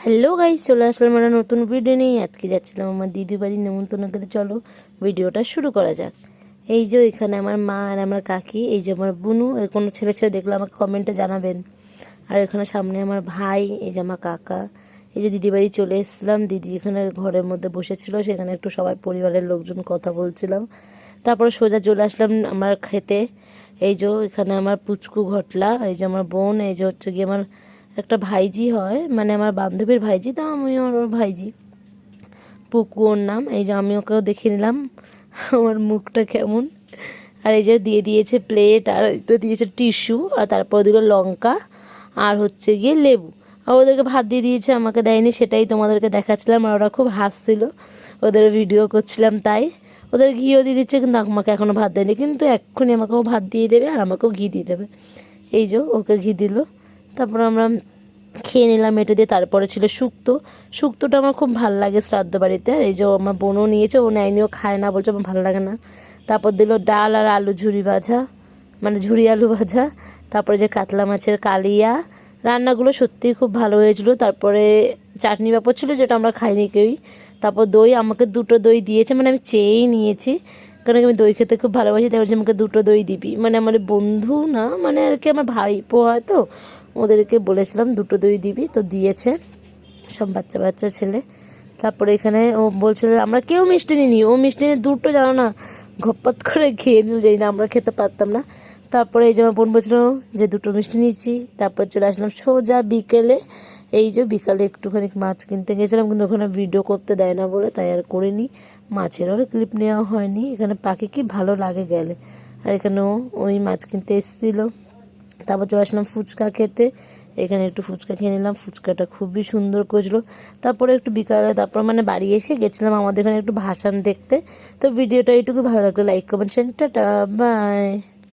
Hello guys, চলে আসলাম একটা নতুন ভিডিও নিয়ে। আজকে যাচ্ছিলাম আমার দিদি বাড়ির নেমন্তন্ন খেতে। চলো ভিডিওটা শুরু করা যাক। এই যে এখানে আমার মা আর আমার কাকি, এই যে আমার বুনু, এর কোনো ছেলে ছেলে দেখলে আমাকে কমেন্টে জানাবেন। আর এখানে সামনে আমার ভাই, এই যে আমার কাকা। এই যে দিদি বাড়ি চলে এসেছিলাম, দিদি এখানে ঘরের মধ্যে বসেছিল, সেখানে একটু সবাই পরিবারের লোকজন কথা বলছিলাম। তারপরে সোজা চলে আসলাম আমার খেতে। এই যে এখানে আমার পুচকু ঘটলা, এই যে আমার বোন, এই যে হচ্ছে গিয়ে আমার একটা ভাইজি হয়, মানে আমার বান্ধবীর ভাইজি, তো আমি ওর ভাইজি, পুকু ওর নাম। এই যে আমি ওকেও দেখে নিলাম আমার মুখটা কেমন। আর এই যে দিয়ে দিয়েছে প্লেট, আর এটা দিয়েছে টিস্যু, আর তারপর দিল লঙ্কা, আর হচ্ছে গিয়ে লেবু। আর ওদেরকে ভাত দিয়ে দিয়েছে, আমাকে দেয়নি, সেটাই তোমাদেরকে দেখাচ্ছিলাম। আর ওরা খুব হাসছিল, ওদের ভিডিও করছিলাম তাই। ওদের ঘিও দিয়ে দিচ্ছে, কিন্তু আমাকে এখনও ভাত দেয়নি, কিন্তু এক্ষুনি আমাকেও ভাত দিয়ে দেবে আর আমাকেও ঘি দিয়ে দেবে। এই যে ওকে ঘি দিল, তারপর আমরা খেয়ে নিলাম এটা দিয়ে। তারপরে ছিল শুক্তো। শুক্তোটা আমার খুব ভালো লাগে শ্রাদ্ধ বাড়িতে। আর এই যে আমার বোনও নিয়েছে, ও নেয়নি, ও খায় না, বলছে আমার ভালো লাগে না। তারপর দিল ডাল আর আলু ঝুরি ভাজা, মানে ঝুরি আলু ভাজা। তারপরে যে কাতলা মাছের কালিয়া। রান্নাগুলো সত্যিই খুব ভালো হয়েছিল। তারপরে চাটনি পাঁপড় ছিল, যেটা আমরা খাইনি কেউই। তারপর দই, আমাকে দুটো দই দিয়েছে, মানে আমি চেয়েই নিয়েছি, কারণ আমি দই খেতে খুব ভালোবাসি। তাই বলছি আমাকে দুটো দই দিবি, মানে আমার বন্ধু না, মানে আর কি আমার ভাইপো হয়, তো ওদেরকে বলেছিলাম দুটো দই দিবি, তো দিয়েছে, সব বাচ্চা বাচ্চা ছেলে। তারপরে এখানে ও বলছিল আমরা কেউ মিষ্টি নিইনি, ও মিষ্টি নিয়ে দুটো, জানো না, ঘপ্পত করে খেয়ে নিল, যাই না আমরা খেতে পারতাম না। তারপরে এই যে আমার বোন বলছিল যে দুটো মিষ্টি নিয়েছি। তারপর চলে আসলাম সোজা বিকেলে। এই যে বিকালে একটুখানি মাছ কিনতে গেছিলাম, কিন্তু ওখানে ভিডিও করতে দেয় না বলে তাই আর করিনি। মাছেরও ক্লিপ নেওয়া হয়নি। এখানে পাখি কি ভালো লাগে গেলে। আর এখানেও ওই মাছ কিনতে এসেছিলো। তারপর চলে আসলাম ফুচকা খেতে। এখানে একটু ফুচকা খেয়ে নিলাম, ফুচকাটা খুবই সুন্দর করেছিল। তারপরে একটু বিকালে, তারপর মানে বাড়ি এসে গেছিলাম আমাদের এখানে একটু ভাসান দেখতে। তো ভিডিওটা এইটুকু, ভালো লাগলো like comment share, tata bye.